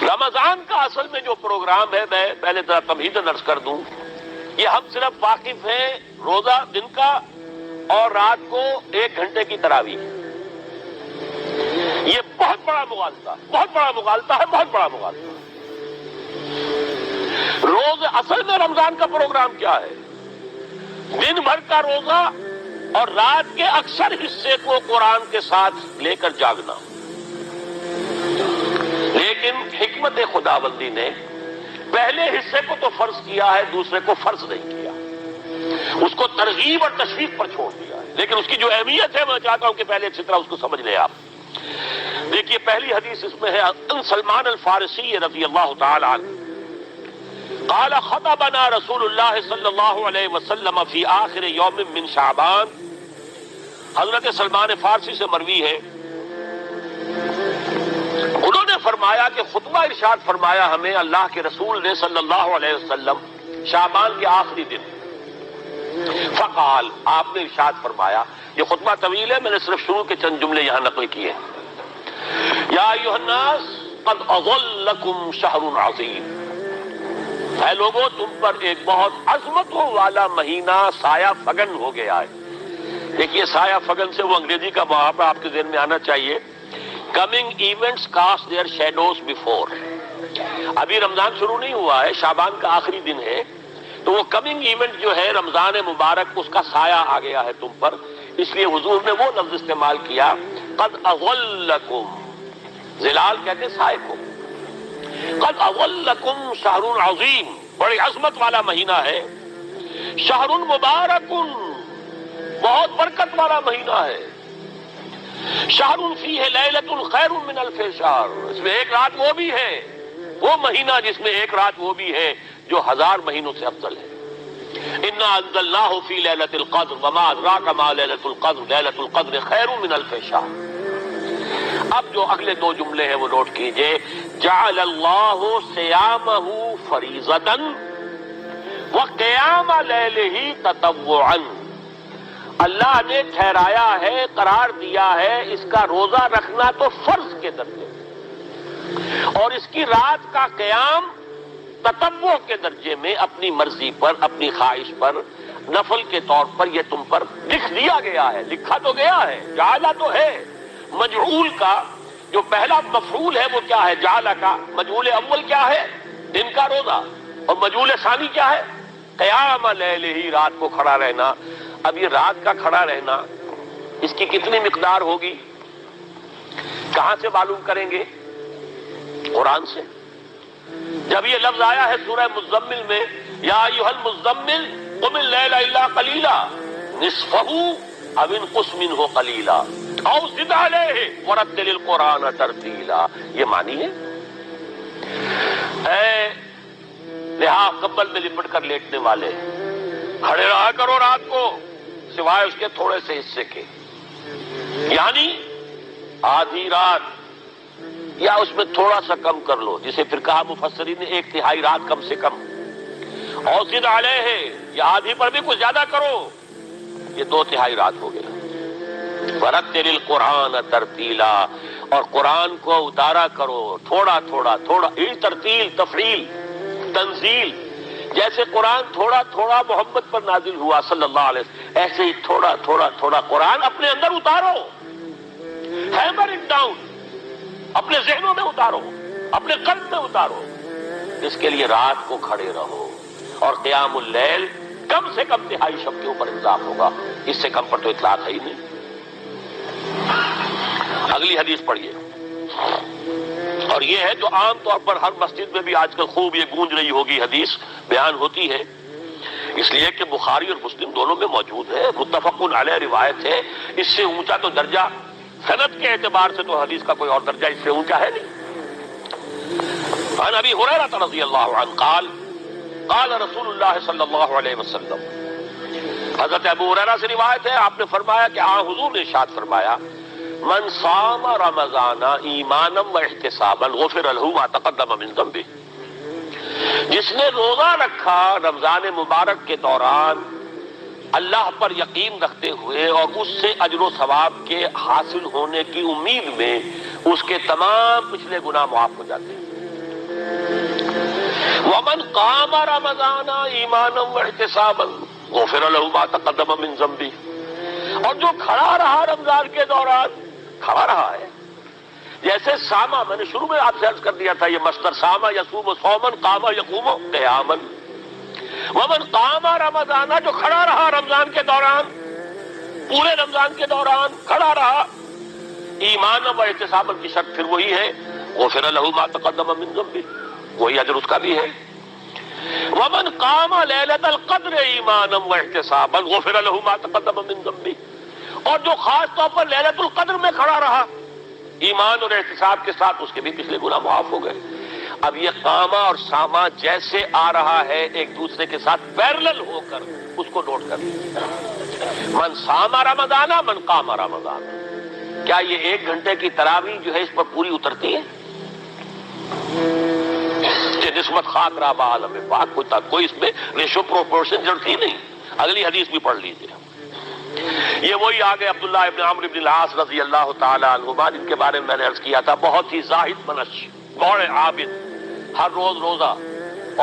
رمضان کا اصل میں جو پروگرام ہے، میں پہلے ذرا تمہید عرض کر دوں، یہ ہم صرف واقف ہیں روزہ دن کا اور رات کو 1 گھنٹے کی تراویح. یہ بہت بڑا مغالطہ ہے، بہت بڑا مغالطہ ہے، بہت بڑا مغالطہ ہے. روز اصل میں رمضان کا پروگرام کیا ہے؟ دن بھر کا روزہ اور رات کے اکثر حصے کو قرآن کے ساتھ لے کر جاگنا. لیکن حکمت خداوندی نے پہلے حصے کو تو فرض کیا ہے، دوسرے کو فرض نہیں کیا، اس کو ترغیب اور تشویق پر چھوڑ دیا ہے. لیکن اس کی جو اہمیت ہے میں چاہتا ہوں کہ پہلے اچھی طرح اس کو سمجھ لیں آپ. دیکھیے پہلی حدیث اس میں ہے ان سلمان الفارسی رضی اللہ تعالی عنہ قال خطبنا رسول اللہ صلی اللہ علیہ وسلم فی آخر یوم من شعبان. حضرت سلمان فارسی سے مروی ہے، انہوں نے فرمایا کہ خطبہ ارشاد فرمایا ہمیں اللہ کے رسول نے صلی اللہ علیہ وسلم شعبان کے آخری دن. فقال، آپ نے ارشاد فرمایا، یہ خطبہ طویل ہے، میں نے صرف شروع کے چند جملے یہاں نقل کیے ہیں. یا ایھا الناس قد اظلکم شہر عظیم، اے لوگوں تم پر ایک بہت عظمتوں والا مہینہ سایہ فگن ہو گیا ہے. دیکھیے سایہ فگن سے وہ انگریزی کا محاورہ آپ کے ذہن میں آنا چاہیے، coming events cast their shadows before. ابھی رمضان شروع نہیں ہوا ہے، شعبان کا آخری دن ہے، تو وہ کمنگ ایونٹ جو ہے رمضان مبارک، اس کا سایہ آ گیا ہے تم پر. اس لیے حضور نے وہ لفظ استعمال کیا قد اظلکم، ظلال کہتے سائے کو. قد اظلکم شہر عظیم، بڑی عظمت والا مہینہ ہے. شہر مبارک، بہت برکت والا مہینہ ہے. شہر فیہ لیلۃ خیر من الف شہر، اس میں ایک رات وہ بھی ہے، وہ مہینہ جس میں ایک رات وہ بھی ہے جو 1000 مہینوں سے افضل ہے. انا انزلناہ فی لیلۃ القدر وما ادراک ما لیلۃ القدر لیلۃ القدر خیر من الف شہر. اب جو اگلے 2 جملے ہیں وہ نوٹ کیجئے. جعل اللہ صیامہ فریضۃ وقیام لیلہ تطوعا، اللہ نے ٹھہرایا ہے، قرار دیا ہے اس کا روزہ رکھنا تو فرض کے درجے میں، اور اس کی رات کا قیام تطوع کے درجے میں، اپنی مرضی پر، اپنی خواہش پر، نفل کے طور پر یہ تم پر لکھ دیا گیا ہے. لکھا تو گیا ہے، جعلہ تو ہے. مجعول کا جو پہلا مفعول ہے وہ کیا ہے؟ جعلہ کا. مجعول اول کیا ہے؟ دن کا روزہ. اور مجعول ثانی کیا ہے؟ قیام لیلہ، رات کو کھڑا رہنا. اب یہ رات کا کھڑا رہنا اس کی کتنی مقدار ہوگی؟ کہاں سے معلوم کریں گے؟ قرآن سے. جب یہ لفظ آیا ہے سورہ مزمل میں، یا ایھا المزمل قم اللیل الا قلیلا نصفہ او انقص منہ قلیلا او زد علیہ ورتل القرآن ترتیلا. یہ معنی ہے اے لحاظ کمبل میں لپٹ کر لیٹنے والے، کھڑے رہا کرو رات کو سوائے اس کے تھوڑے سے حصے کے، یعنی آدھی رات یا اس میں تھوڑا سا کم کر لو، جسے پھر کہا مفسرین نے 1/3 رات کم سے کم. اور زد علیہ، یا آدھی پر بھی کچھ زیادہ کرو، یہ 2/3 رات ہو گیا. ورتل القرآن ترتیلا، اور قرآن کو اتارا کرو تھوڑا تھوڑا تھوڑا. یہ ترتیل، تفعیل، تنزیل. جیسے قرآن تھوڑا تھوڑا محمد پر نازل ہوا صلی اللہ علیہ وسلم، ایسے ہی تھوڑا تھوڑا تھوڑا قرآن اپنے اندر اتارو. ہیمر اٹ ڈاؤن، اپنے ذہنوں میں اتارو، اپنے قلب میں اتارو. اس کے لیے رات کو کھڑے رہو. اور قیام اللیل کم سے کم 1/2 شب کے اوپر الزام ہوگا، اس سے کم پر تو اطلاق ہے ہی نہیں. اگلی حدیث پڑھیے. اور یہ ہے جو عام طور پر ہر مسجد میں بھی آج کل خوب یہ گونج رہی ہوگی، حدیث بیان ہوتی ہے، اس لیے کہ بخاری اور مسلم دونوں میں موجود ہے، متفق علیہ روایت ہے. اس سے اونچا تو درجہ سند کے اعتبار سے تو حدیث کا کوئی اور درجہ اس سے اونچا ہے نہیں. عن ابی ہریرہ رضی اللہ عنہ قال قال رسول اللہ صلی اللہ علیہ وسلم، حضرت ابو ہریرہ سے روایت ہے، آپ نے فرمایا کہ حضور نے ارشاد فرمایا من صام رمضان ایمانا واحتسابا غفر له ما تقدم من ذنبه، جس نے روزہ رکھا رمضان مبارک کے دوران اللہ پر یقین رکھتے ہوئے اور اس سے اجر و ثواب کے حاصل ہونے کی امید میں، اس کے تمام پچھلے گناہ معاف ہو جاتے ہیں. ومن قام رمضان ایمانا واحتسابا غفر له ما تقدم من ذنبه، اور جو کھڑا رہا رمضان کے دوران، کھڑا رہا ہے جیسے ساما، میں نے شروع میں آپ سے عرض کر دیا تھا، یہ مصدر ساما یصوم صومن قام یقوم قیاما، ومن قام رمضان، جو کھڑا رہا رمضان کے دوران، پورے رمضان کے دوران کھڑا رہا، ایمان و احتسابا کی شرط پھر وہی ہے، غفر له ما تقدم من ذنبه، وہی اجر اس کا بھی ہے، ومن قام لیلۃ القدر ایمانا واحتسابا غفر له ما تقدم من ذنبه، اور جو خاص طور پر لیلۃ القدر میں کھڑا رہا ایمان اور احتساب کے ساتھ، اس کے بھی پچھلے گناہ معاف ہو گئے۔ اب یہ قامہ اور سامہ جیسے آ رہا ہے ایک دوسرے کے ساتھ پیرلل ہو کر، اس کو نوٹ کر لیجیے، من سامہ رمضان من قام رمضان، کیا یہ 1 گھنٹے کی تراویح جو ہے اس پر پوری اترتی ہے؟ کہ نسبت خاک رابع عالم پاک، کوئی اس میں ریشو پروپورشن جڑتی نہیں۔ اگلی حدیث بھی پڑھ لیجیے، یہ وہی آگے عبداللہ ابن عمرو بن العاص رضی اللہ تعالی عنہما، جن کے بارے میں میں نے عرض کیا تھا، بہت ہی زاہد منش، بڑے عابد، ہر روز روزہ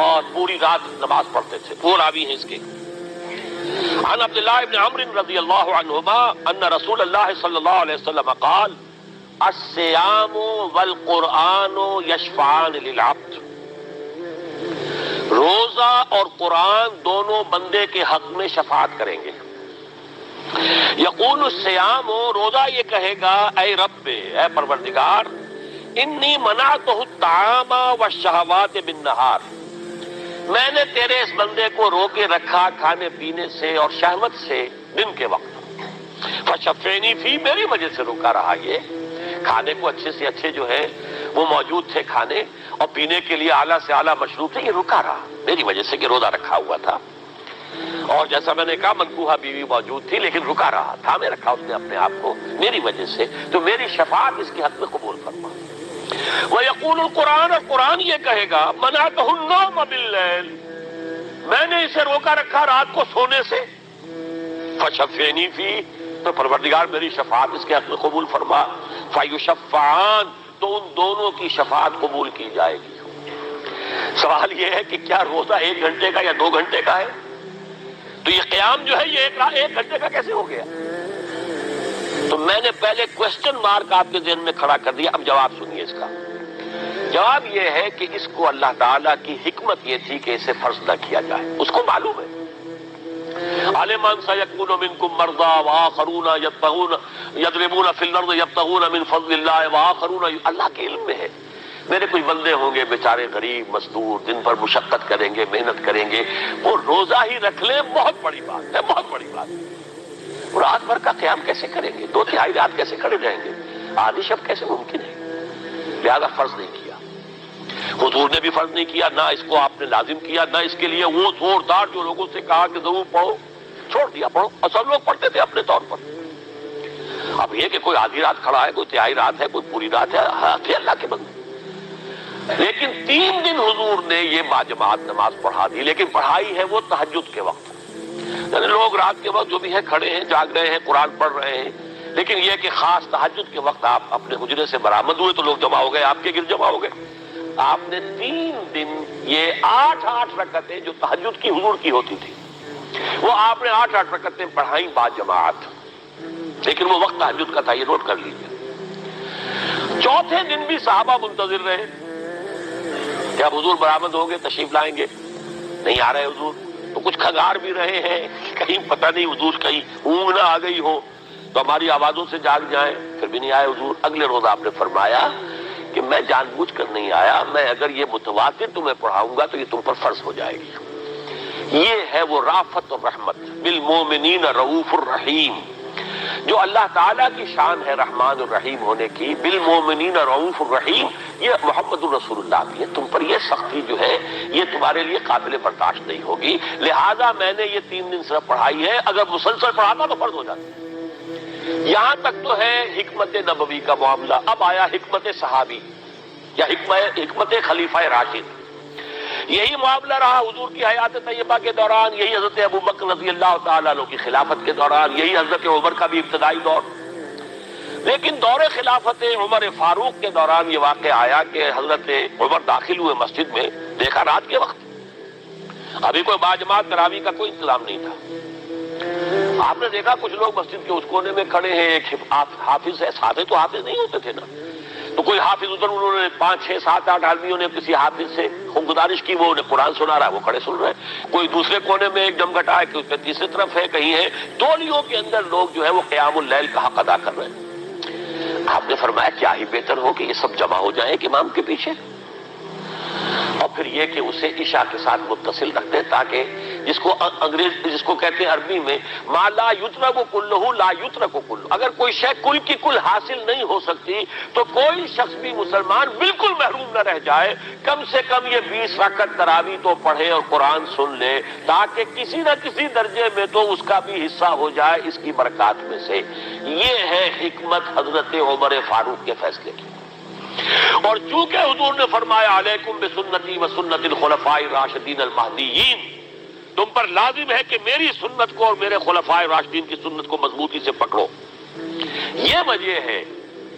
اور پوری رات نماز پڑھتے تھے، وہ راوی ہیں اس کے۔ عن عبداللہ ابن عمرو رضی اللہ عنہما ان رسول اللہ صلی اللہ علیہ وسلم قال الصیام والقرآن یشفعان للعبد، روزہ اور قرآن دونوں بندے کے حق میں شفاعت کریں گے۔ یقول الصیام، روزہ یہ کہے گا، اے رب، اے پروردگار، انی منعتہ الطعام والشہوات بالنہار، میں نے تیرے اس بندے کو روکے رکھا کھانے پینے سے اور شہوت سے دن کے وقت، فشفعنی فی، میری وجہ سے روکا رہا، یہ کھانے کو اچھے سے اچھے جو ہے وہ موجود تھے کھانے، اور پینے کے لیے اعلیٰ سے اعلیٰ مشروب تھے، یہ رکا رہا میری وجہ سے کہ روزہ رکھا ہوا تھا، اور جیسا میں نے کہا منکوحہ بیوی موجود تھی لیکن رکا رہا، تھامے رکھا اس نے اپنے آپ کو میری وجہ سے، تو میری شفاعت اس کے حق میں قبول فرما۔ وَيَقُولُ الْقُرْآنُ، اور قرآن یہ کہے گا، مَنَعْتُهُ النَّوْمَ بِاللَّيْلِ، میں نے اسے روکا رکھا رات کو سونے سے، فَشَفِّعْنِي فِيهِ، تو پروردگار میری شفاعت اس کے حق میں قبول فرما، فَيُشَفَّعَانِ، تو ان دونوں کی شفاعت قبول کی جائے گی۔ سوال یہ ہے کہ کیا روزہ 1 گھنٹے کا یا 2 گھنٹے کا ہے؟ تو یہ قیام جو ہے یہ 1 گھنٹے کا کیسے ہو گیا؟ تو میں نے پہلے کوسچن مارک آپ کے ذہن میں کھڑا کر دیا، اب جواب سنیے اس کا۔ جواب یہ ہے کہ اس کو اللہ تعالیٰ کی حکمت یہ تھی کہ اسے فرض نہ کیا جائے، اس کو معلوم ہے، عَلِمَ أَنَّ سَيَكُونُ مِنكُم مَّرْضَىٰ وَآخَرُونَ يَضْرِبُونَ فِي الْأَرْضِ يَبْتَغُونَ مِن فَضْلِ اللَّهِ وَآخَرُونَ، اللہ کے علم میں ہے، میرے کچھ بندے ہوں گے بیچارے غریب مزدور، دن بھر مشقت کریں گے، محنت کریں گے، وہ روزہ ہی رکھ لیں، بہت بڑی بات ہے، بہت بڑی بات ہے۔ رات بھر کا قیام کیسے کریں گے؟ 2/3 رات کیسے کھڑے رہیں گے؟ آدھی شب کیسے ممکن ہے؟ لہذا فرض نہیں کیا، حضور نے بھی فرض نہیں کیا، نہ اس کو آپ نے لازم کیا، نہ اس کے لیے وہ زوردار جو لوگوں سے کہا کہ ضرور پڑھو، چھوڑ دیا پڑھو، اور سب لوگ پڑھتے تھے اپنے طور پر۔ اب یہ کہ کوئی آدھی رات کھڑا ہے، کوئی 1/3 رات ہے، کوئی پوری رات ہے، تھے اللہ کے بندے، لیکن 3 دن حضور نے یہ باجماعت نماز پڑھا دی، لیکن پڑھائی ہے وہ تہجد کے وقت، یعنی لوگ رات کے وقت جو بھی ہے کھڑے ہیں، جاگ رہے ہیں، قرآن پڑھ رہے ہیں، لیکن یہ کہ خاص تہجد کے وقت آپ اپنے حجرے سے برآمد ہوئے تو لوگ جمع ہو گئے، آپ کے گرد جمع ہو گئے، آپ نے 3 دن یہ 8 رکعتیں جو تہجد کی حضور کی ہوتی تھی، وہ آپ نے 8 رکعتیں پڑھائیں باجماعت، لیکن وہ وقت تہجد کا تھا، یہ نوٹ کر لیجیے۔ 4تھے دن بھی صحابہ منتظر رہے کہ اب حضور برآمد ہوں گے، تشریف لائیں گے، نہیں آ رہے حضور، تو کچھ کھنگار بھی رہے ہیں، کہیں پتہ نہیں حضور کہیں اونگ نہ آ گئی ہو تو ہماری آوازوں سے جاگ جائیں، پھر بھی نہیں آئے حضور۔ اگلے روز آپ نے فرمایا کہ میں جان بوجھ کر نہیں آیا، میں اگر یہ متواتر تمہیں پڑھاؤں گا تو یہ تم پر فرض ہو جائے گی۔ یہ ہے وہ رافت اور رحمت، بالمومنین رؤوف الرحیم، جو اللہ تعالیٰ کی شان ہے رحمان الرحیم ہونے کی، بالمومنین رؤوف الرحیم، یہ محمد الرسول اللہ کی ہے، تم پر یہ سختی جو ہے یہ تمہارے لیے قابل برداشت نہیں ہوگی، لہذا میں نے یہ 3 دن صرف پڑھائی ہے، اگر مسلسل پڑھاتا تو فرض ہو جاتا۔ یہاں تک تو ہے حکمت نبوی کا معاملہ، اب آیا حکمت صحابی یا حکمت خلیفہ راشد۔ یہی معاملہ رہا حضور کی حیات طیبہ کے دوران، یہی حضرت ابوبکر رضی اللہ تعالیٰ عنہ کی خلافت کے دوران، یہی حضرت عمر کا بھی ابتدائی دور۔ لیکن دور خلافت عمر فاروق کے دوران یہ واقعہ آیا کہ حضرت عمر داخل ہوئے مسجد میں، دیکھا رات کے وقت ابھی کوئی باجماعت تراویح کا کوئی انتظام نہیں تھا، آپ نے دیکھا کچھ لوگ مسجد کے اس کونے میں کھڑے ہیں، ایک حافظ ہے، ساتھے تو حافظ نہیں ہوتے تھے نا، تو کوئی حافظ ادھر، انہوں نے 5 6 7 8 آدمیوں نے کسی حافظ سے گزارش کی، وہ انہیں قرآن سنا رہا ہے، وہ کھڑے سن رہے ہیں، کوئی دوسرے کونے میں ایک دم گھٹا ہے کہ اس پہ تیسری طرف ہے، کہیں ہے، تولیوں کے اندر لوگ جو ہے وہ قیام اللیل کا حق ادا کر رہے ہیں۔ آپ نے فرمایا کیا ہی بہتر ہو کہ یہ سب جمع ہو جائیں ایک امام کے پیچھے، اور پھر یہ کہ اسے عشاء کے ساتھ متصل رکھ دیں، تاکہ جس کو کہتے ہیں عربی میں ما لا یترک کلہ لا یترک کلہ، اگر کوئی شے کل کی کل حاصل نہیں ہو سکتی تو کوئی شخص بھی مسلمان بالکل محروم نہ رہ جائے، کم سے کم یہ 20 رکعت تراویح تو پڑھے اور قرآن سن لے، تاکہ کسی نہ کسی درجے میں تو اس کا بھی حصہ ہو جائے اس کی برکات میں سے۔ یہ ہے حکمت حضرت عمر فاروق کے فیصلے کی۔ اور چونکہ حضور نے فرمایا علیکم بسنتی و سنت الخلفاء الراشدین المہدیین، تم پر لازم ہے کہ میری سنت کو اور میرے خلفاء راشدین کی سنت کو مضبوطی سے پکڑو، یہ وجہ ہے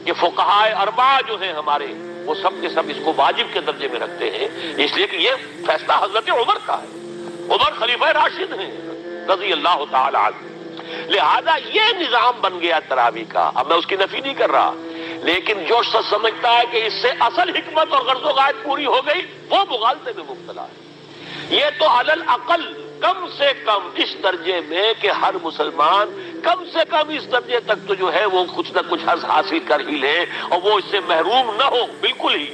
کہ فقہاء اربعہ جو ہیں ہمارے، وہ سب کے سب اس کو واجب کے درجے میں رکھتے ہیں، اس لیے کہ یہ فیصلہ حضرت عمر کا ہے، عمر خلیفہ راشد ہیں رضی اللہ تعالی عنہ، لہذا یہ نظام بن گیا تراویح کا۔ اب میں اس کی نفی نہیں کر رہا، لیکن جو شخص سمجھتا ہے کہ اس سے اصل حکمت اور غرض و غایت پوری ہو گئی، وہ مغالطے میں مبتلا ہے۔ یہ تو علی الاقل کم سے کم اس درجے میں کہ ہر مسلمان کم سے کم اس درجے تک تو جو ہے وہ کچھ نہ کچھ حظ حاصل کر ہی لے، اور وہ اس سے محروم نہ ہو بالکل ہی۔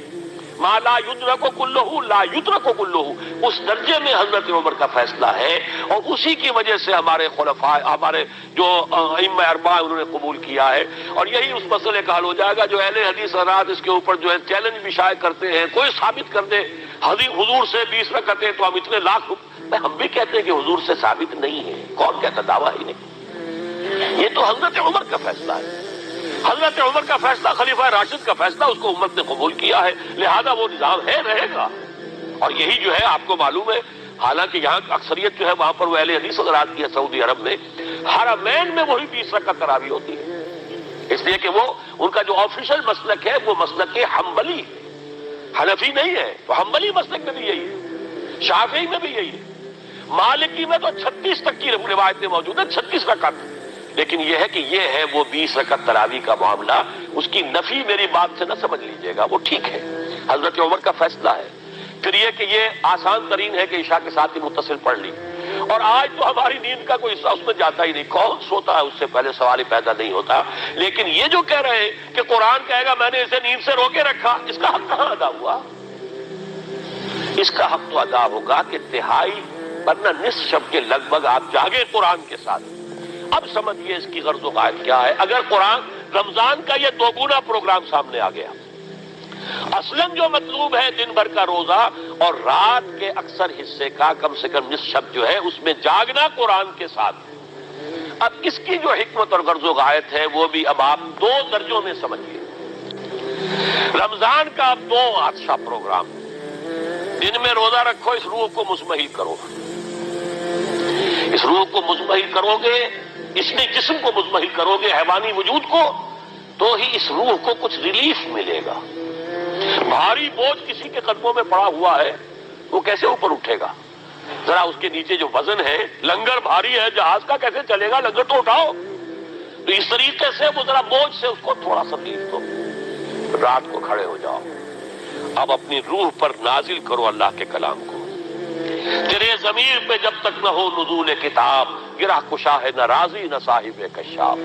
ما لا یدرک کلہ لا یترک کلہ، اس درجے میں حضرت عمر کا فیصلہ ہے، اور اسی کی وجہ سے ہمارے خلفاء، ہمارے جو ائمہ اربعہ انہوں نے قبول کیا ہے، اور یہی اس مسئلے کا حل ہو جائے گا۔ جو اہل حدیث حضرات اس کے اوپر جو ہے چیلنج بھی شائع کرتے ہیں، کوئی ثابت کر دے حضور سے 20 رکعتیں تو ہم اتنے لاکھ، ہم بھی کہتے ہیں کہ حضور سے ثابت نہیں ہے، کون کہتا، دعویٰ ہی نہیں، یہ تو حضرت عمر کا فیصلہ ہے، حضرت عمر کا فیصلہ، خلیفہ راشد کا فیصلہ، اس کو امت نے قبول کیا ہے، لہذا وہ نظام ہے، رہے گا۔ اور یہی جو ہے آپ کو معلوم ہے، حالانکہ یہاں اکثریت جو ہے وہاں پر وہ اہل حدیث حضرات کی ہے، سعودی عرب میں حرمین میں وہی 20 رکعت تراویح ہوتی ہے، اس لیے کہ وہ ان کا جو آفیشل مسلک ہے وہ مسلک حنبلی، حنفی نہیں ہے، تو حنبلی مسلک میں بھی یہی ہے، شافعی میں بھی یہی ہے، مالکی میں تو 36 تک کی روایتیں موجود ہیں، 36 رکعت، لیکن یہ ہے کہ یہ ہے وہ 20 رکعت تراویح کا معاملہ، اس کی نفی میری بات سے نہ سمجھ لیجئے گا، وہ ٹھیک ہے، حضرت عمر کا فیصلہ ہے۔ پھر یہ کہ یہ آسان ترین ہے کہ عشاء کے ساتھ ہی متصل پڑھ لی، اور آج تو ہماری نیند کا کوئی حصہ اس میں جاتا ہی نہیں، کون سوتا ہے اس سے پہلے سوال ہی پیدا نہیں ہوتا، لیکن یہ جو کہہ رہے ہیں کہ قرآن کہے گا میں نے اسے نیند سے روکے رکھا، اس کا حق کہاں ادا ہوا؟ اس کا حق تو ادا ہوگا کہ تہائی ورنہ نصف شب کے لگ بھگ آپ جاگے قرآن کے ساتھ۔ اب سمجھیے اس کی غرض و غایت کیا ہے۔ اگر قرآن رمضان کا یہ دوگنا پروگرام سامنے آ گیا، اصلاً جو مطلوب ہے دن بھر کا روزہ اور رات کے اکثر حصے کا کم سے کم نصف شب جو ہے اس میں جاگنا قرآن کے ساتھ، اب اس کی جو حکمت اور غرض و غایت ہے وہ بھی اب آپ 2 درجوں میں سمجھیے۔ رمضان کا اب 2 اچھا پروگرام، دن میں روزہ رکھو، اس روح کو مزمحل کرو، اس روح کو مزمحل کرو گے، اس میں جسم کو مزمحل کرو گے، حیوانی وجود کو، تو ہی اس روح کو کچھ ریلیف ملے گا۔ بھاری بوجھ کسی کے قدموں میں پڑا ہوا ہے، وہ کیسے اوپر اٹھے گا؟ ذرا اس کے نیچے جو وزن ہے، لنگر بھاری ہے، جہاز کا کیسے چلے گا؟ لنگر تو اٹھاؤ۔ تو اس طریقے سے وہ ذرا بوجھ سے اس کو تھوڑا سا ریلیف دو، رات کو کھڑے ہو جاؤ، اب اپنی روح پر نازل کرو اللہ کے کلام کو۔ تیرے ضمیر پہ جب تک نہ ہو نزول کتاب، گرہ کشا ہے نہ راضی نہ صاحب کشاف۔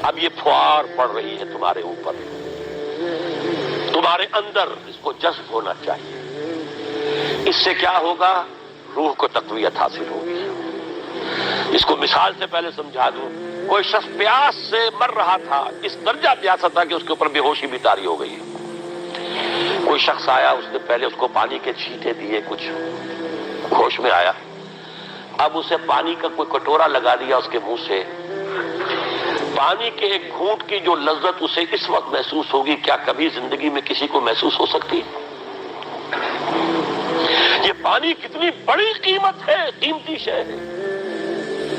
اب یہ پھوار پڑ رہی ہے تمہارے اوپر، تمہارے اندر اس کو جذب ہونا چاہیے۔ اس سے کیا ہوگا؟ روح کو تقویت حاصل ہوگی۔ اس کو مثال سے پہلے سمجھا دوں، کوئی شخص پیاس سے مر رہا تھا، اس درجہ پیاسا تھا کہ اس کے اوپر بے ہوشی بھی طاری ہو گئی۔ کوئی شخص آیا، اس نے پہلے اس کو پانی کے چھینٹے دیے، کچھ ہوش میں آیا، اب اسے پانی کا کوئی کٹورا لگا دیا اس کے منہ سے، پانی کے ایک گھونٹ کی جو لذت اسے اس وقت محسوس ہوگی، کیا کبھی زندگی میں کسی کو محسوس ہو سکتی؟ یہ پانی کتنی بڑی قیمت ہے، قیمتی شے ہے،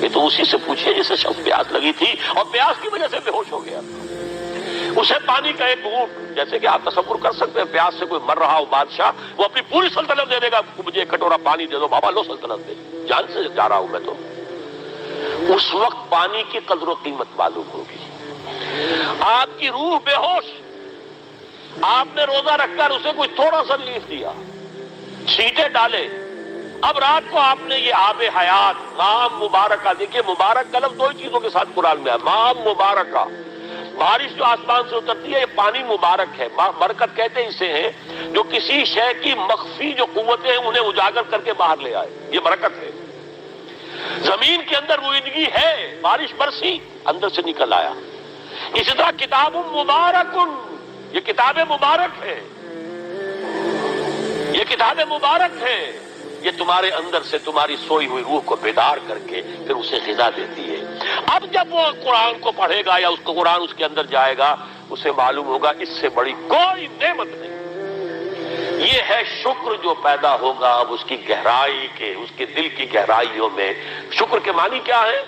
یہ تو اسی سے پوچھئے جسے شخص پیاس لگی تھی اور پیاس کی وجہ سے بے ہوش ہو گیا۔ اسے پانی کا ایک گھونٹ، جیسے کہ آپ تصور کر سکتے ہیں پیاس سے کوئی مر رہا ہو بادشاہ، وہ اپنی پوری سلطنت دے دے گا، مجھے ایک کٹورا پانی دے دو بابا، لو سلطنت دے، جان سے جا رہا ہوں میں تو۔ اس وقت پانی کی قدر و قیمت معلوم ہوگی۔ آپ کی روح بے ہوش، آپ نے روزہ رکھ کر اسے کوئی تھوڑا سا لیف دیا، چھینٹے ڈالے، اب رات کو آپ نے یہ آب حیات مام مبارکہ، دیکھیے مبارک کا لفظ دو ہی چیزوں کے ساتھ قرآن میں ہے، مام مبارکہ، بارش جو آسمان سے اترتی ہے یہ پانی مبارک ہے، برکت کہتے اسے ہیں جو کسی شے کی مخفی جو قوتیں ہیں انہیں اجاگر کر کے باہر لے آئے، یہ برکت ہے۔ زمین کے اندر روئیدگی ہے، بارش برسی اندر سے نکل آیا۔ اسی طرح کتاب مبارک، یہ کتاب مبارک ہے، یہ کتاب مبارک ہے، یہ تمہارے اندر سے تمہاری سوئی ہوئی روح کو بیدار کر کے پھر اسے غذا دیتی ہے۔ اب جب وہ قرآن کو پڑھے گا یا اس کو قرآن اس کے اندر جائے گا، اسے معلوم ہوگا اس سے بڑی کوئی نعمت نہیں۔ یہ ہے شکر جو پیدا ہوگا اب اس کی گہرائی کے، اس کے دل کی گہرائیوں میں۔ شکر کے معنی کیا ہے؟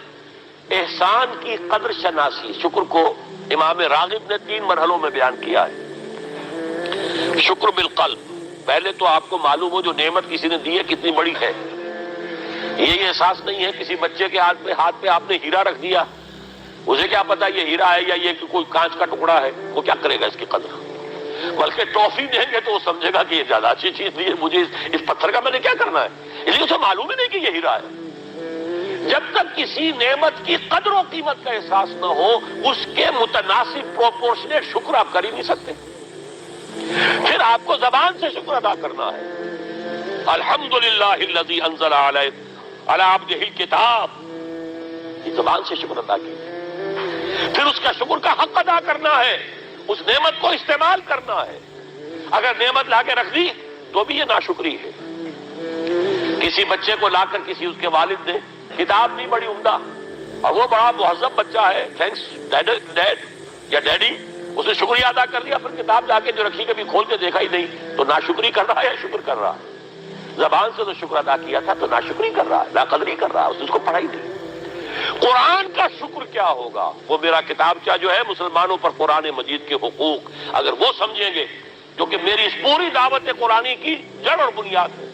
احسان کی قدر شناسی۔ شکر کو امام راغب نے 3 مرحلوں میں بیان کیا ہے۔ شکر بالقلب، پہلے تو آپ کو معلوم ہو جو نعمت کسی نے دی ہے کتنی بڑی ہے، یہ احساس نہیں ہے۔ کسی بچے کے ہاتھ پہ آپ نے ہیرا رکھ دیا، اسے کیا پتا یہ ہیرا ہے یا یہ کوئی کانچ کا ٹکڑا ہے، وہ کیا کرے گا اس کی قدر؟ بلکہ ٹافی دیں گے تو وہ سمجھے گا کہ یہ زیادہ اچھی چیز دی ہے، مجھے اس پتھر کا میں نے کیا کرنا ہے، اس لیے اسے معلوم ہی نہیں کہ یہ ہیرا ہے۔ جب تک کسی نعمت کی قدر و قیمت کا احساس نہ ہو، اس کے متناسب پروپورشنیٹ شکر آپ کر ہی نہیں سکتے۔ پھر آپ کو زبان سے شکر ادا کرنا ہے۔ الحمدللہ الذی انزل علی عبدہ الکتاب، یہ زبان سے شکر ادا کیجیے۔ پھر اس کا شکر کا حق ادا کرنا ہے، اس نعمت کو استعمال کرنا ہے۔ اگر نعمت لا کے رکھ دی تو بھی یہ ناشکری ہے۔ کسی بچے کو لا کر کسی اس کے والد نے کتاب نہیں بڑی عمدہ اور وہ بڑا مہذب بچہ ہے، تھینکس ڈیڈ یا ڈیڈی، اس نے شکریہ ادا کر دیا، پھر کتاب جا کے جو رکھی کبھی کھول کے دیکھا ہی نہیں، تو ناشکری کر رہا ہے یا شکر کر رہا ہے؟ زبان سے تو شکر ادا کیا تھا تو ناشکری کر رہا ہے، ناقدری کر رہا ہے، اس کو پڑھا ہی نہیں۔ قرآن کا شکر کیا ہوگا؟ وہ میرا کتابچہ جو ہے مسلمانوں پر قرآن مجید کے حقوق، اگر وہ سمجھیں گے جو کہ میری اس پوری دعوت قرآنی کی جڑ اور بنیاد ہے۔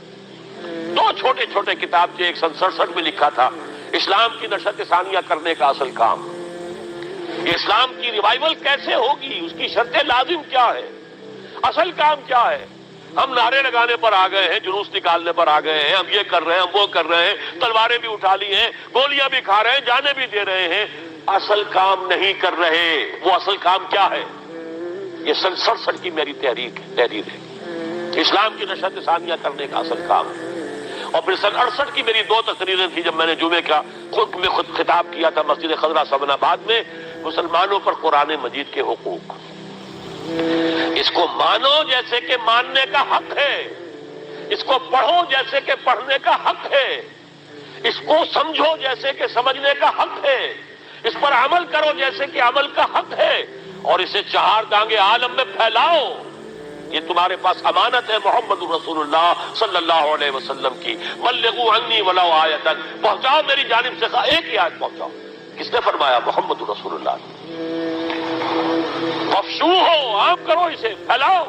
2 چھوٹے چھوٹے کتابچے 167 میں لکھا تھا، اسلام کی نشر ثانیہ کرنے کا اصل کام، اسلام کی ریوائول کیسے ہوگی، اس کی شرط لازم کیا ہے، اصل کام کیا ہے۔ ہم نعرے لگانے پر آ گئے ہیں، جلوس نکالنے پر آ گئے ہیں، ہم یہ کر رہے ہیں، ہم وہ کر رہے ہیں، تلواریں بھی اٹھا لی ہیں، گولیاں بھی کھا رہے ہیں، جانیں بھی دے رہے ہیں، اصل کام نہیں کر رہے۔ وہ اصل کام کیا ہے؟ یہ 67 کی میری تحریر ہے، اسلام کی نشر ثانیہ کرنے کا اصل کام ہے۔ اور پھر 68 کی میری 2 تقریریں تھیں جب میں نے جمعے کا خود خطاب کیا تھا مسجد خضرہ سبن آباد میں، مسلمانوں پر قرآن مجید کے حقوق۔ اس کو مانو جیسے کہ ماننے کا حق ہے، اس کو پڑھو جیسے کہ پڑھنے کا حق ہے، اس کو سمجھو جیسے کہ سمجھنے کا حق ہے، اس پر عمل کرو جیسے کہ عمل کا حق ہے، اور اسے 4 دانگے عالم میں پھیلاؤ۔ یہ تمہارے پاس امانت ہے محمد رسول اللہ صلی اللہ علیہ وسلم کی۔ بلغوا عنی ولو آیۃ، پہنچاؤ میری جانب سے ایک ہی آیت پہنچاؤ۔ کس نے فرمایا؟ محمد رسول اللہ۔ افشو ہو، عام کرو، اسے پھیلاؤ۔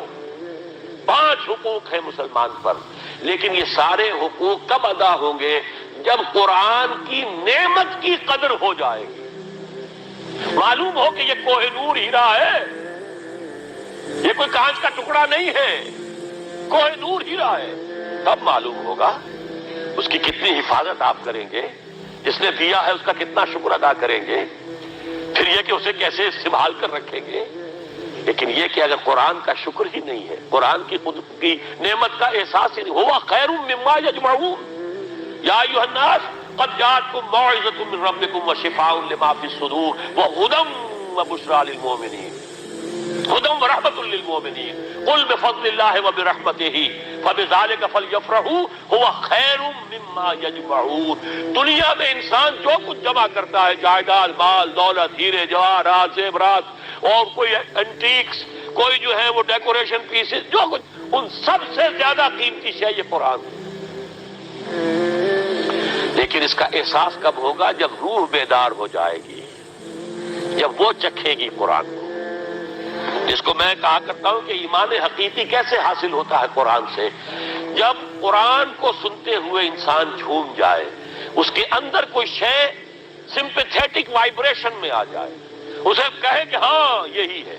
5 حقوق ہیں مسلمان پر، لیکن یہ سارے حقوق کب ادا ہوں گے؟ جب قرآن کی نعمت کی قدر ہو جائے گی، معلوم ہو کہ یہ کوہ نور ہیرا ہے، یہ کوئی کانچ کا ٹکڑا نہیں ہے، کوہ نور ہیرا ہے، تب معلوم ہوگا اس کی کتنی حفاظت آپ کریں گے، جس نے دیا ہے اس کا کتنا شکر ادا کریں گے، پھر یہ کہ اسے کیسے سنبھال کر رکھیں گے۔ لیکن یہ کہ اگر قرآن کا شکر ہی نہیں ہے، قرآن کی خود کی نعمت کا احساس ہی نہیں، ہوا خیر مما یجمعون، یا ایھا الناس قد جاءتکم موعظۃ من ربکم وشفاء لما فی الصدور وہدی وبشریٰ للمؤمنین، ہدی ورحمۃ للمؤمنین، قل بفضل اللہ وبرحمتہ فبذلک فلیفرحوا ھو خیر مما یجمعون۔ دنیا میں انسان جو کچھ جمع کرتا ہے، جائیداد، مال، دولت، ہیرے جواہرات، زیورات اور کوئی اینٹیکس، کوئی جو ہے وہ ڈیکوریشن پیسز، جو کچھ، ان سب سے زیادہ قیمتی شے یہ قرآن ہے۔ لیکن اس کا احساس کب ہوگا؟ جب روح بیدار ہو جائے گی، جب وہ چکھے گی قرآن کو۔ جس کو میں کہا کرتا ہوں کہ ایمان حقیقی کیسے حاصل ہوتا ہے قرآن سے؟ جب قرآن کو سنتے ہوئے انسان جھوم جائے، اس کے اندر کوئی شے سمپیتھیٹک وائبریشن میں آ جائے، اسے کہے کہ ہاں یہی ہے،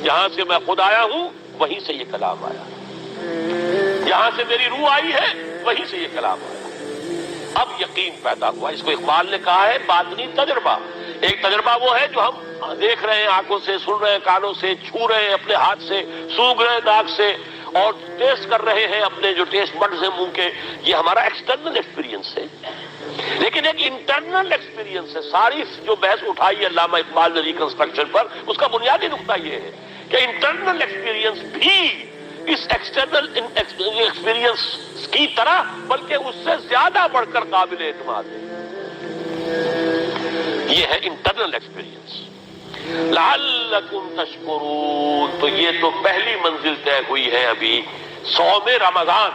جہاں سے میں خود آیا ہوں وہیں سے یہ کلام آیا، جہاں سے میری روح آئی ہے وہیں سے یہ کلام آیا۔ اب یقین پیدا ہوا۔ اس کو اقبال نے کہا ہے باطنی تجربہ۔ ایک تجربہ وہ ہے جو ہم دیکھ رہے ہیں، آنکھوں سے سن رہے ہیں، کانوں سے چھو رہے ہیں، اپنے ہاتھ سے سونگھ رہے ہیں، ناک سے، اور ٹیسٹ کر رہے ہیں اپنے جو ٹیسٹ بڈز ہیں منہ کے، یہ ہمارا ایکسٹرنل ایکسپیرینس ہے۔ لیکن ایک انٹرنل ایکسپیرینس ہے۔ ساری جو بحث اٹھائی ہے علامہ اقبال نے ریکنسٹرکشن پر، اس کا بنیادی نقطہ یہ ہے کہ انٹرنل ایکسپیرینس بھی اس ایکسٹرنل ایکسپیرینس کی طرح بلکہ اس سے زیادہ بڑھ کر قابل اعتماد ہے۔ یہ ہے انٹرنل ایکسپیرینس۔ لعلکم تشکرون، تو یہ تو پہلی منزل طے ہوئی ہے ابھی صوم رمضان،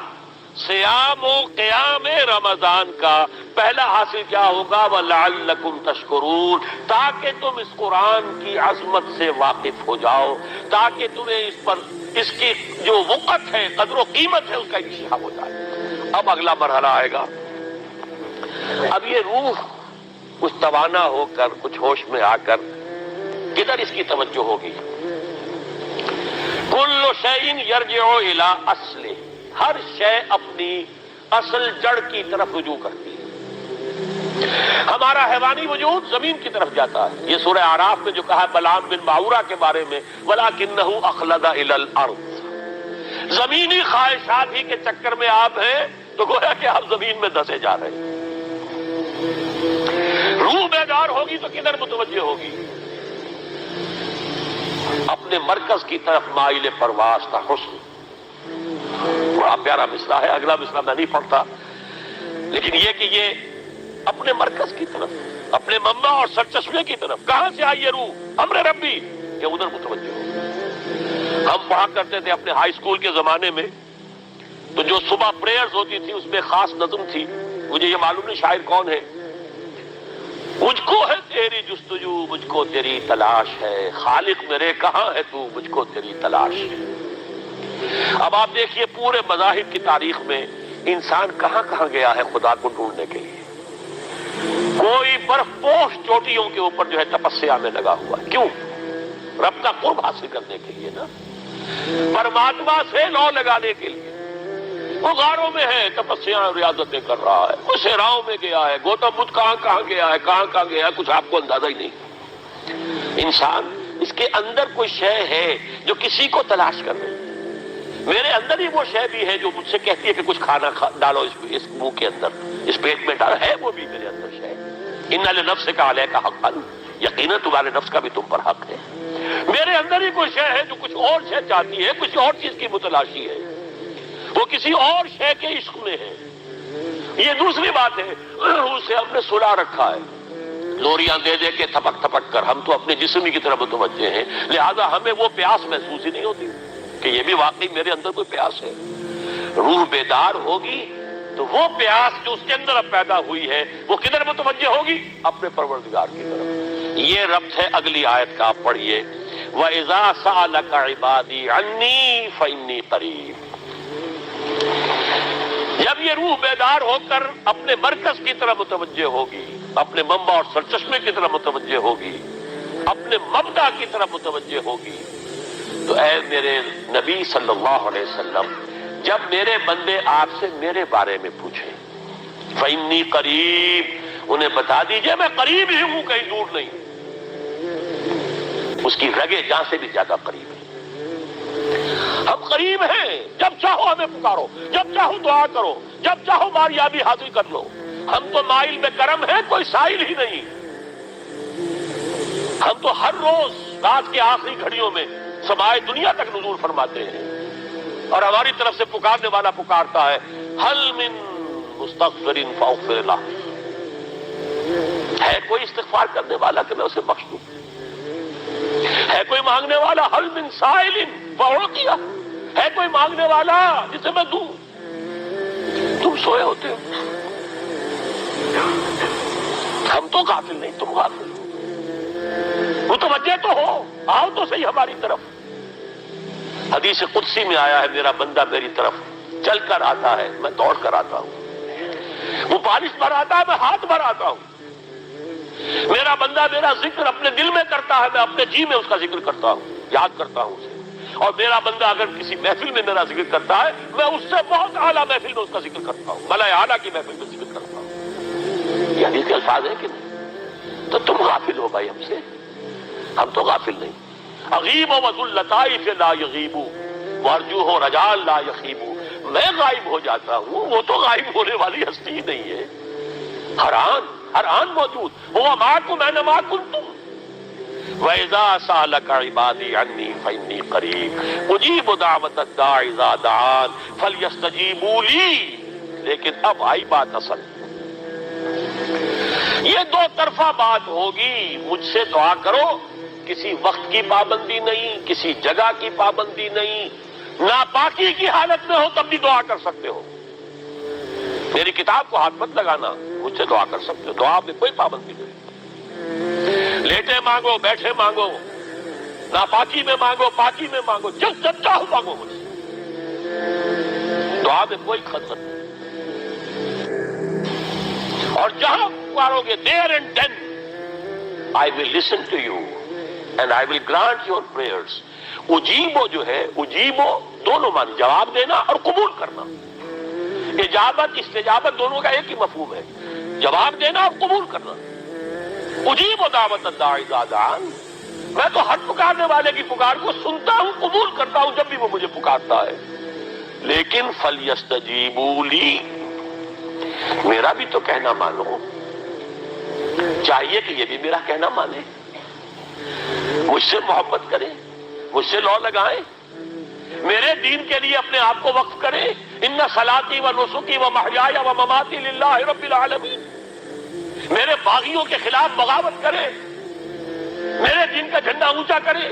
صیام و قیام رمضان کا پہلا حاصل کیا ہوگا؟ وَلَعَلَّكُمْ تَشْكُرُونَ، تاکہ تم اس قرآن کی عظمت سے واقف ہو جاؤ، تاکہ تمہیں اس پر اس کی جو وقت ہے، قدر و قیمت ہے، اس کا انتشاف ہو جائے۔ اب اگلا مرحلہ آئے گا۔ اب یہ روح کچھ توانا ہو کر، کچھ ہوش میں آ کر کدھر اس کی توجہ ہوگی؟ کل شیء یرجع الی اصلہ، ہر شے اپنی اصل جڑ کی طرف رجوع کرتی ہے۔ ہمارا حیوانی وجود زمین کی طرف جاتا ہے۔ یہ سورہ اعراف میں جو کہا بلعام بن باورہ کے بارے میں، وَلَكِنَّهُ أَخْلَدَ إِلَى الْأَرْضِ، زمینی خواہشات ہی کے چکر میں آپ ہیں تو گویا کہ آپ زمین میں دھسے جا رہے ہیں۔ روح بیدار ہوگی تو کدھر متوجہ ہوگی؟ اپنے مرکز کی طرف مائل پرواز کا حسن۔ بڑا پیارا مصرع ہے، اگلا مصرع میں نہیں پڑھتا، لیکن یہ کہ یہ اپنے مرکز کی طرف، اپنے منبع اور سرچشمے کی طرف، کہاں سے آئی یہ روح؟ امر ربی، کہ ادھر متوجہ ہو۔ ہم پڑھا کرتے تھے اپنے ہائی اسکول کے زمانے میں، تو جو صبح پریئرز ہوتی تھی اس میں خاص نظم تھی، مجھے یہ معلوم نہیں شاعر کون ہے، مجھ کو ہے تیری جستجو، مجھ کو تیری تلاش ہے، خالق میرے کہاں ہے تو، مجھ کو تیری تلاش ہے۔ اب آپ دیکھیے پورے مذاہب کی تاریخ میں انسان کہاں کہاں گیا ہے خدا کو ڈھونڈنے کے لیے۔ کوئی برف پوش چوٹیوں کے اوپر جو ہے تپسیا میں لگا ہوا ہے، کیوں؟ رب کا قرب حاصل کرنے کے لیے نا، پرماتما سے لو لگانے کے لیے۔ وہ غاروں میں ہے، تپسیا ریاضتیں کر رہا ہے، وہ صحراؤں میں گیا ہے، گوتم بدھ کہاں کہاں گیا ہے، کہاں کہاں گیا ہے، کچھ آپ کو اندازہ ہی نہیں۔ انسان اس کے اندر کوئی شے ہے جو کسی کو تلاش کر رہی ہے۔ میرے اندر ہی وہ شے بھی ہے جو مجھ سے کہتی ہے کہ کچھ کھانا ڈالو اس منہ کے اندر، اس پیٹ میں ڈالو، ہے وہ بھی میرے اندر شے۔ ان لنفسک علیک حقا، یقیناً تمہارے نفس کا بھی تم پر حق ہے۔ میرے اندر ہی کوئی شے ہے جو کچھ اور شے چاہتی ہے، کچھ اور چیز کی متلاشی ہے، وہ کسی اور شے کے عشق میں ہے۔ یہ دوسری بات ہے، اسے ہم نے سلا رکھا ہے، لوریاں دے دے کے تھپک تھپک کر، ہم تو اپنے جسم کی طرف متوجہ ہیں، لہذا ہمیں وہ پیاس محسوس ہی نہیں ہوتی کہ یہ بھی واقعی میرے اندر کوئی پیاس ہے۔ روح بیدار ہوگی تو وہ پیاس جو اس کے اندر اب پیدا ہوئی ہے وہ کدھر متوجہ ہوگی؟ اپنے پروردگار کی طرف۔ یہ ربط ہے اگلی آیت کا، آپ پڑھیے، وَإِذَا سَأَلَكَ عِبَادِي عَنِّي فَإِنِّي قَرِيبٌ۔ جب یہ روح بیدار ہو کر اپنے مرکز کی طرف متوجہ ہوگی، اپنے منبع اور سرچشمے کی طرف متوجہ ہوگی، اپنے مبدا کی طرف متوجہ ہوگی، تو اے میرے نبی صلی اللہ علیہ وسلم، جب میرے بندے آپ سے میرے بارے میں پوچھیں، فَإِنِّي قَرِيب، انہیں بتا دیجئے میں قریب ہی ہوں، کہیں دور نہیں، اس کی رگے جاں سے بھی زیادہ قریب ہے۔ ہم قریب ہیں، جب چاہو ہمیں پکارو، جب چاہو دعا کرو، جب چاہو باریابی حاصل کر لو۔ ہم تو مائل میں کرم ہے، کوئی سائل ہی نہیں۔ ہم تو ہر روز رات کے آخری گھڑیوں میں سمائے دنیا تک نزول فرماتے ہیں، اور ہماری طرف سے پکارنے والا پکارتا ہے، حل من مستغفر فاغفر له، ہے کوئی استغفار کرنے والا کہ میں اسے بخش دوں؟ ہے کوئی مانگنے والا، حل من سائل فاعطیہ، ہے کوئی مانگنے والا جسے میں دوں؟ تم سوئے ہوتے ہو، ہم تو غافل نہیں، تم غافل ہو۔ متوجہ تو ہو، آؤ تو صحیح ہماری طرف۔ حدیث قدسی میں آیا ہے میرا بندہ میری طرف چل کر آتا ہے، میں دوڑ کر آتا ہوں۔ وہ بارش بھراتا ہے، میں ہاتھ بھراتا ہوں۔ میرا بندہ میرا ذکر اپنے دل میں کرتا ہے، میں اپنے جی میں اس کا ذکر کرتا ہوں، یاد کرتا ہوں اسے۔ اور میرا بندہ اگر کسی محفل میں میرا ذکر کرتا ہے، میں اس سے بہت اعلیٰ محفل میں اس کا ذکر کرتا ہوں، ملائے اعلیٰ کی محفل میں ذکر کرتا ہوں۔ یہ حدیث کے الفاظ ہیں کہ نہیں؟ تو تم غافل ہو بھائی ہم سے، ہم تو غافل نہیں۔ اغیب و ذو اللطائف لا یغیب وارجوہ رجال لا یخیب، میں غائب ہو جاتا ہوں، وہ تو غائب ہونے والی ہستی ہی نہیں ہے، ہر آن موجود، هو معکم اینما کنتم۔ وَإِذَا سَأَلَكَ عِبَادِي عَنِّي فَإِنِّي قَرِيبٌ أُجِيبُ دَعْوَةَ الدَّاعِ إِذَا دَعَانِ فَلْيَسْتَجِیبُوا لِی۔ لیکن اب آئی بات اصل، یہ دو طرفہ بات ہوگی، مجھ سے دعا کرو، کسی وقت کی پابندی نہیں، کسی جگہ کی پابندی نہیں، ناپاکی کی حالت میں ہو تب بھی دعا کر سکتے ہو، میری کتاب کو ہاتھ مت لگانا، مجھ سے دعا کر سکتے ہو، دعا میں کوئی پابندی نہیں، لیٹے مانگو بیٹھے مانگو، ناپاکی میں مانگو پاکی میں مانگو، جب چاہو مانگو مجھ سے، دعا میں کوئی خطر نہیں۔ اور جہاں پکارو گے there and then I will listen to you and I will grant your prayers۔ اجیبو جو ہے، اجیبو دونوں معنی، جواب دینا اور قبول کرنا، اجابت استجابت دونوں کا ایک ہی مفہوم ہے، جواب دینا اور قبول کرنا۔ اجیب دعوت الداعی اذا دعان، میں تو ہر پکارنے والے کی پکار کو سنتا ہوں، قبول کرتا ہوں جب بھی وہ مجھے پکارتا ہے، لیکن فلیستجیبوا لی، میرا بھی تو کہنا مانو، چاہیے کہ یہ بھی میرا کہنا مانے، مجھ سے محبت کریں، مجھ سے لو لگائیں، میرے دین کے لیے اپنے آپ کو وقف کریں۔ ان صلاتی و نسکی و محیای و مماتی للہ رب العالمین، میرے باغیوں کے خلاف بغاوت کرے، میرے دین کا جھنڈا اونچا کرے،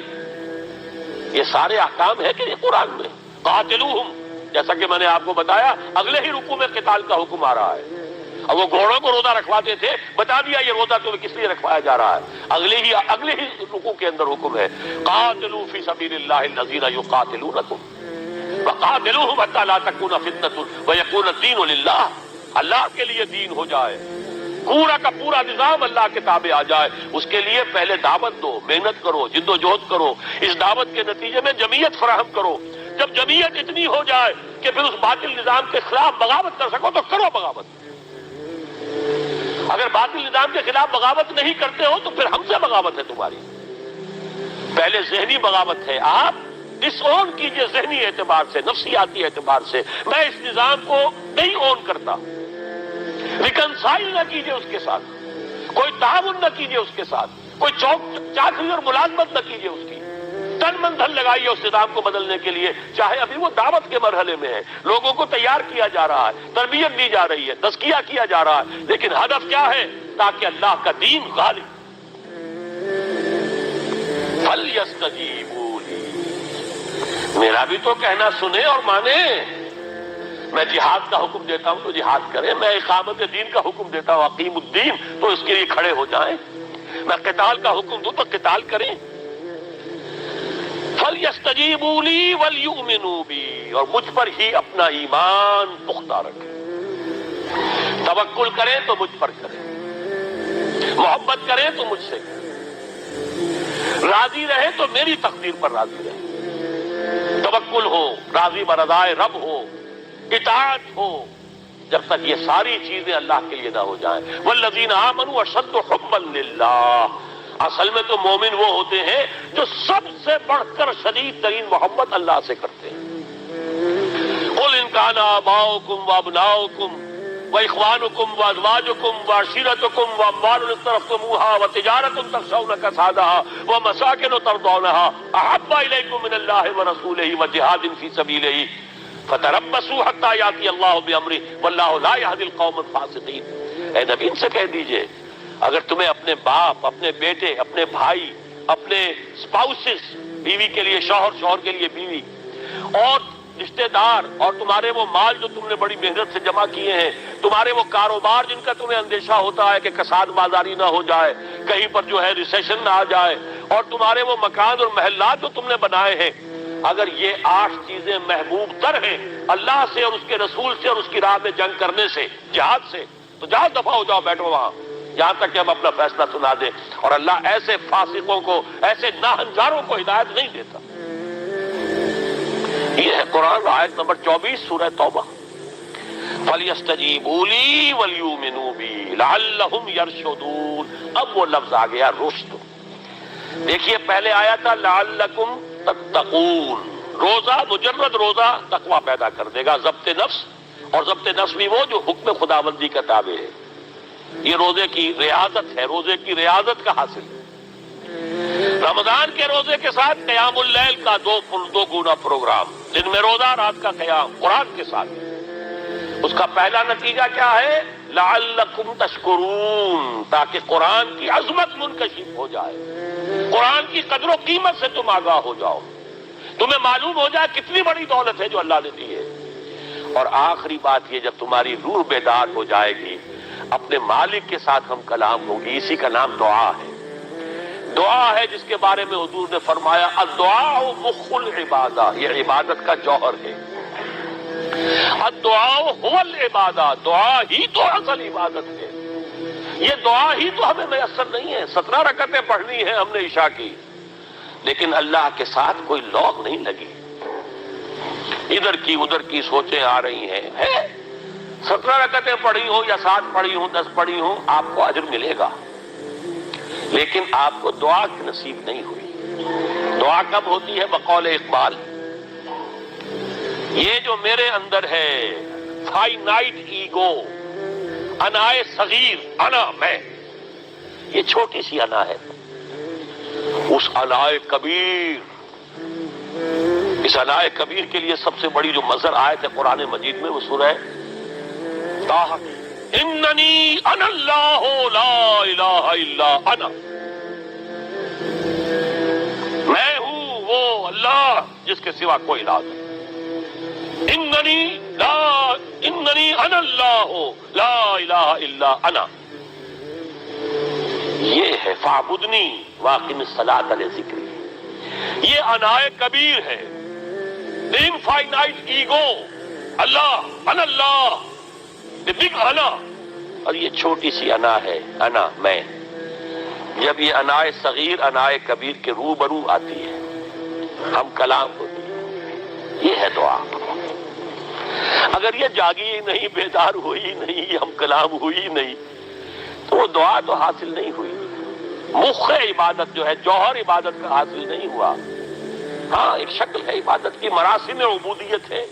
یہ سارے احکام ہے کہ یہ قرآن میں۔ قاتلوہم، جیسا کہ میں نے آپ کو بتایا اگلے ہی رکوع میں قتال کا حکم آ رہا ہے، اب وہ گھوڑوں کو روزہ رکھواتے تھے، بتا دیا یہ روزہ تمہیں کس لیے رکھوایا جا رہا ہے، اگلے ہی رکوع کے اندر حکم ہے، قاتلوا فی سبیل اللہ الذین یقاتلونکم وقاتلوہم حتی لا تکون فتنۃ ویکون الدین للہ، اللہ کے لیے دین ہو جائے، پورا کا پورا نظام اللہ کے تابع آ جائے، اس کے لیے پہلے دعوت دو، محنت کرو، جد و جہد کرو، اس دعوت کے نتیجے میں جمعیت فراہم کرو، جب جمعیت اتنی ہو جائے کہ پھر اس باطل نظام کے خلاف بغاوت کر سکو تو کرو بغاوت، اگر باطل نظام کے خلاف بغاوت نہیں کرتے ہو تو پھر ہم سے بغاوت ہے تمہاری، پہلے ذہنی بغاوت ہے، آپ ڈس اون کیجئے ذہنی اعتبار سے، نفسیاتی اعتبار سے، میں اس نظام کو نہیں اون کرتا، ریکنسائل نہ کیجئے اس کے ساتھ، کوئی تعاون نہ کیجئے اس کے ساتھ، کوئی چاکری اور ملازمت نہ کیجئے اس کی، تن من دھن لگائیے اس نظام کو بدلنے کے لیے، چاہے ابھی وہ دعوت کے مرحلے میں ہے، لوگوں کو تیار کیا جا رہا ہے، تربیت دی جا رہی ہے، تزکیہ کیا جا رہا ہے، لیکن ہدف کیا ہے؟ تاکہ اللہ کا دین غالب۔ فَلْيَسْتَجِیبُوا لِی، میرا بھی تو کہنا سنیں اور مانیں، میں جہاد کا حکم دیتا ہوں تو جہاد کریں، میں اقامت دین کا حکم دیتا ہوں اقیم الدین تو اس کے لیے کھڑے ہو جائیں، میں قتال کا حکم دوں تو قتال کریں۔ فَلْيَسْتَجِیبُوا لِی وَلْیُؤْمِنُوا بِی، اور مجھ پر ہی اپنا ایمان پختہ رکھیں، توکل کریں تو مجھ پر کریں، محبت کریں تو مجھ سے کریں، راضی رہے تو میری تقدیر پر راضی رہے، توکل ہو، راضی برضائے رب ہو، اطاعت ہو، جب تک یہ ساری چیزیں اللہ کے لیے نہ ہو جائیں۔ والذین آمنوا اشد حبا للہ، اصل میں تو مومن وہ ہوتے ہیں جو سب سے بڑھ کر شدید ترین محبت اللہ سے کرتے ہیں۔ قل ان کان آباؤکم وابناؤکم واخوانکم وازواجکم وعشیرتکم واموال اقترفتموها وتجارۃ تخشون کسادها ومساکن ترضونها احب الیکم من اللہ ورسولہ وجہاد فی سبیلہ فتربصوا حتی یاتی اللہ بامرہ واللہ لا یہدی القوم الفاسقین۔ اے نبی ان سے کہہ دیجئے اگر تمہیں اپنے باپ، اپنے بیٹے، اپنے بھائی، اپنے اسپاؤسز، بیوی کے لیے شوہر، شوہر کے لیے بیوی، اور رشتہ دار، اور تمہارے وہ مال جو تم نے بڑی محنت سے جمع کیے ہیں، تمہارے وہ کاروبار جن کا تمہیں اندیشہ ہوتا ہے کہ کساد بازاری نہ ہو جائے، کہیں پر جو ہے ریسیشن نہ آ جائے، اور تمہارے وہ مکان اور محلات جو تم نے بنائے ہیں، اگر یہ 8 چیزیں محبوب تر ہیں اللہ سے اور اس کے رسول سے اور اس کی راہ میں جنگ کرنے سے، جہاد سے، تو جہاد دفع ہو جاؤ، بیٹھو وہاں یہاں تک کہ ہم اپنا فیصلہ سنا دیں۔ اور اللہ ایسے فاسقوں کو، ایسے ناہنجاروں کو ہدایت نہیں دیتا۔ یہ ہے قرآن، آیت نمبر 24 سورہ توبہ۔ فَلْيَسْتَجِيبُوا لِي وَلْيُؤْمِنُوا بِي لَعَلَّهُمْ يَرْشُدُونَ۔ اب وہ لفظ آ گیا رشد۔ دیکھیے پہلے آیا تھا لعلکم تتقون، روزہ، مجرد روزہ تقوی پیدا کر دے گا، ضبط نفس، اور ضبط نفس بھی وہ جو حکم خداوندی کا تابع ہے۔ یہ روزے کی ریاضت ہے، روزے کی ریاضت کا حاصل ہے۔ رمضان کے روزے کے ساتھ قیام اللیل کا دو گنا پروگرام، دن میں روزہ، رات کا قیام قرآن کے ساتھ۔ اس کا پہلا نتیجہ کیا ہے؟ لعلکم تشکرون، تاکہ قرآن کی عظمت منکشف ہو جائے، قرآن کی قدر و قیمت سے تم آگاہ ہو جاؤ، تمہیں معلوم ہو جائے کتنی بڑی دولت ہے جو اللہ نے دی ہے۔ اور آخری بات یہ، جب تمہاری روح بیدار ہو جائے گی، اپنے مالک کے ساتھ ہم کلام ہوگی، اسی کا نام دعا ہے۔ دعا ہے جس کے بارے میں حضور نے فرمایا الدعاء مخ العبادہ، یہ عبادت کا جوہر ہے۔ الدعاء هو العبادہ، دعا ہی تو اصل عبادت ہے۔ یہ دعا ہی تو ہمیں میسر نہیں ہے۔ 17 رکعتیں پڑھنی ہیں ہم نے عشاء کی، لیکن اللہ کے ساتھ کوئی لوگ نہیں لگی، ادھر کی ادھر کی سوچیں آ رہی ہیں۔ 17 رکعتیں پڑھی ہوں یا 7 پڑھی ہوں، 10 پڑھی ہوں، آپ کو اجر ملے گا، لیکن آپ کو دعا کی نصیب نہیں ہوئی۔ دعا کب ہوتی ہے؟ بقول اقبال، یہ جو میرے اندر ہے فائنائٹ ایگو، انائے صغیر، انا میں، یہ چھوٹی سی انا ہے، اس انائے کبیر، اس انائے کبیر کے لیے سب سے بڑی جو مظہر آیت ہے قرآن مجید میں وہ سورہ طٰہٰ، اننی انا اللہ لا الہ الا انا، میں ہوں وہ اللہ جس کے سوا کوئی الہ نہیں۔ اننی انا اللہ لا الہ الا انا، یہ ہے فاعبدنی واقم الصلاۃ لذکری، یہ انائے کبیر ہے، انفائنائٹ ایگو، اللہ، انا اللہ، the big انا، اور یہ چھوٹی سی انا ہے، انا میں۔ جب یہ انائے صغیر انائے کبیر کے روبرو آتی ہے، ہم کلام ہوتی ہے، یہ ہے دعا۔ اگر یہ جاگی ہی نہیں، بیدار ہوئی نہیں، ہم کلام ہوئی نہیں، تو وہ دعا تو حاصل نہیں ہوئی، مخ عبادت جو ہے، جوہر عبادت کا حاصل نہیں ہوا۔ ہاں ایک شکل ہے عبادت کی، مراسم عبودیت ہے،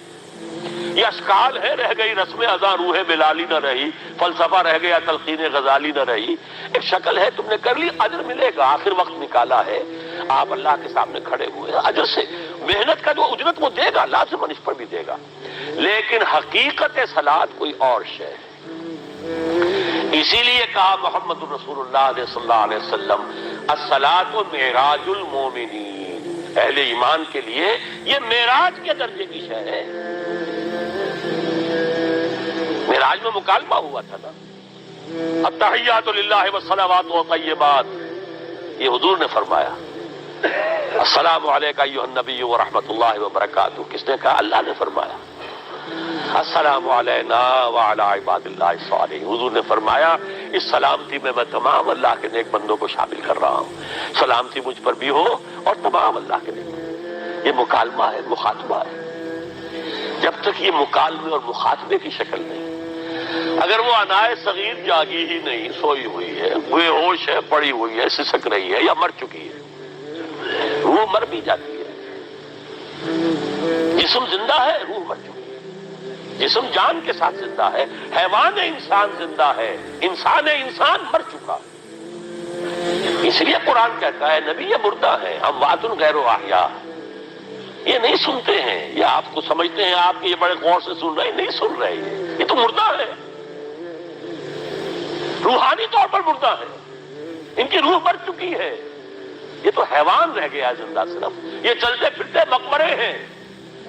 یہ اشکال ہے، رہ گئی رسم اذاں روح بلالی نہ رہی، فلسفہ رہ گیا تلقین غزالی نہ رہی، ایک شکل ہے، تم نے کر لی، اجر ملے گا، آخر وقت نکالا ہے، آپ اللہ کے سامنے کھڑے ہوئے، اجر سے محنت کا جو اجرت وہ دے گا، لازماً اس پر بھی دے گا، لیکن حقیقت صلاۃ کوئی اور شے ہے۔ اسی لیے کہا محمد رسول اللہ صلی اللہ علیہ وسلم الصلاۃ معراج المومنین، اہل ایمان کے لیے یہ معراج کے درجے کی شے ہے۔ معراج میں مکالمہ ہوا تھا نا، التحیات للہ والصلوات والطیبات، یہ حضور نے فرمایا، السلام علیکہ ایھا النبی ورحمۃ اللہ وبرکاتہ، کس نے کہا؟ اللہ نے فرمایا، السلام علینا وعلی عباد اللہ الصالحین، حضور نے فرمایا اس سلامتی میں تمام اللہ کے نیک بندوں کو شامل کر رہا ہوں، سلامتی مجھ پر بھی ہو اور تمام اللہ کے نیک بندوں۔ یہ مکالمہ ہے، مخاطبہ ہے۔ جب تک یہ مکالمے اور مخاطبے کی شکل نہیں، اگر وہ انائے صغیر جاگی ہی نہیں، سوئی ہوئی ہے، بے ہوش ہے، پڑی ہوئی ہے، سسک رہی ہے یا مر چکی ہے، روح مر بھی جاتی ہے، جسم زندہ ہے، روح مر چکی ہے، جسم جان کے ساتھ زندہ ہے، حیوان انسان زندہ ہے، انسان مر چکا، اس لیے قرآن کہتا ہے نبی یہ مردہ ہے، اموات غیر احیاء، یہ نہیں سنتے ہیں، یہ آپ کو سمجھتے ہیں آپ کے یہ بڑے غور سے سن رہے ہیں، نہیں سن رہے ہیں، یہ تو مردہ ہے، روحانی طور پر مردہ ہے، ان کی روح مر چکی ہے، یہ تو حیوان رہ گیا زندہ صرف، یہ چلتے پھرتے مقبرے ہیں،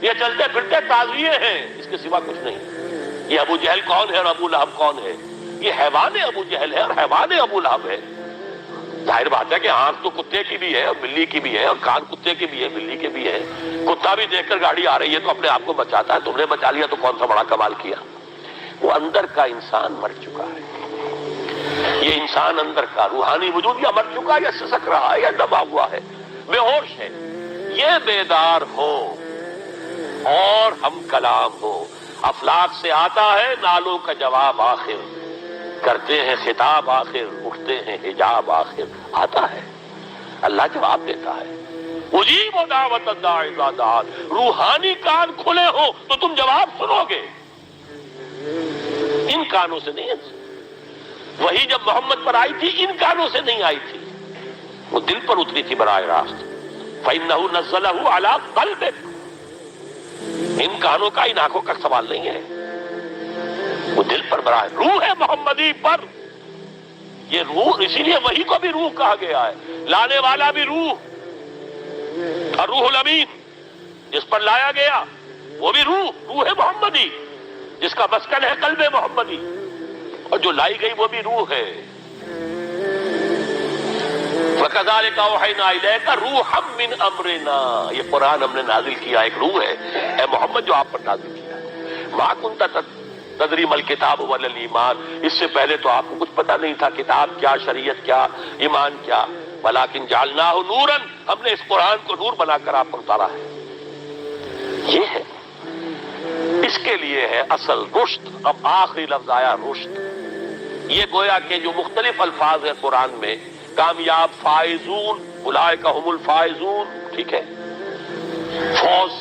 یہ چلتے پھرتے تعزیے ہیں، اس کے سوا کچھ نہیں۔ یہ ابو جہل کون ہے اور ابو لہب کون ہے؟ یہ حیوان ابو جہل ہے اور حیوان ابو لہب ہے، ظاہر بات ہے کہ آنکھ تو کتے کی بھی ہے اور بلی کی بھی ہے اور کان کتے کے بھی ہے بلی کے بھی ہے. کتا بھی دیکھ کر گاڑی آ رہی ہے تو اپنے آپ کو بچاتا ہے. تم نے بچا لیا تو کون سا بڑا کمال کیا. وہ اندر کا انسان مر چکا ہے. یہ انسان اندر کا روحانی وجود یا مر چکا ہے یا سسک رہا ہے یا دبا ہوا ہے, بے ہوش ہے. یہ بیدار ہو اور ہم کلام ہو. افلاک سے آتا ہے نالوں کا جواب آخر, کرتے ہیں خطاب آخر, اٹھتے ہیں حجاب آخر. آتا ہے اللہ جواب دیتا ہے. اجیب دعوت الداعی اذا دعان. روحانی کان کھلے ہو تو تم جواب سنو گے, ان کانوں سے نہیں. وہی جب محمد پر آئی تھی ان کانوں سے نہیں آئی تھی, وہ دل پر اتری تھی براہ راست. فإنه نزله على قلبك. ان کانوں کا ان آنکھوں کا سوال نہیں ہے, وہ دل پر براہ. روح ہے محمدی پر, یہ روح, اسی لیے وہی کو بھی روح کہا گیا ہے. لانے والا بھی روح, اور روح الامین جس پر لایا گیا وہ بھی روح, روح محمدی جس کا مسکن ہے قلب محمدی, اور جو لائی گئی وہ بھی روح ہے. وَكَذَلِكَ أَوْحَيْنَا إِلَيْكَ رُوحًا مِّنْ أَمْرِنَا. یہ قرآن ہم نے نازل کیا, ایک روح ہے اے محمد جو آپ پر نازل کیا. مَا كُنْتَ تَدْرِي مَا الْكِتَابُ وَلَا الْإِيمَانُ. اس سے پہلے تو آپ کو کچھ پتہ نہیں تھا کتاب کیا, شریعت کیا, ایمان کیا. وَلَكِنْ جَعَلْنَاهُ نُورًا. ہم نے اس قرآن کو نور بنا کر آپ پر اتارا ہے. یہ ہے, اس کے لیے ہے اصل رشد. اب آخری لفظ آیا رشد. یہ گویا کہ جو مختلف الفاظ ہیں قرآن میں, کامیاب, فائزون, اولئک هم الفائزون, ٹھیک ہے, فوز,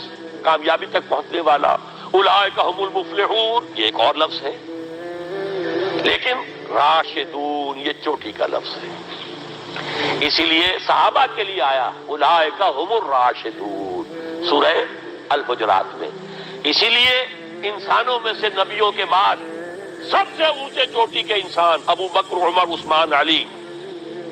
کامیابی تک پہنچنے والا, اولئک هم المفلحون, یہ ایک اور لفظ ہے. لیکن راشدون یہ چوٹی کا لفظ ہے, اسی لیے صحابہ کے لیے آیا اولئک هم الراشدون سورہ الحجرات میں. اسی لیے انسانوں میں سے نبیوں کے بعد سب سے اونچے چوٹی کے انسان ابو بکر, عمر, عثمان, علی,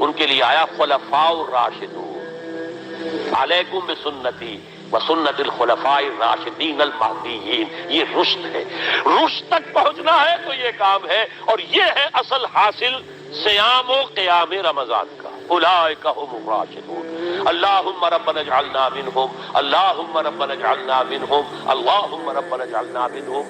ان کے لیے آیا خلفاء الراشدون. علیکم بسنتی وسنت الخلفاء الراشدین المہدیین. یہ رشد ہے, رشد تک پہنچنا ہے تو یہ کام ہے, اور یہ ہے اصل حاصل صیام و قیام رمضان کا. اولئک هم الراشدون. اللہم ربنا اجعلنا منہم, اللہم ربنا اجعلنا منہم, اللہم ربنا اجعلنا منہم.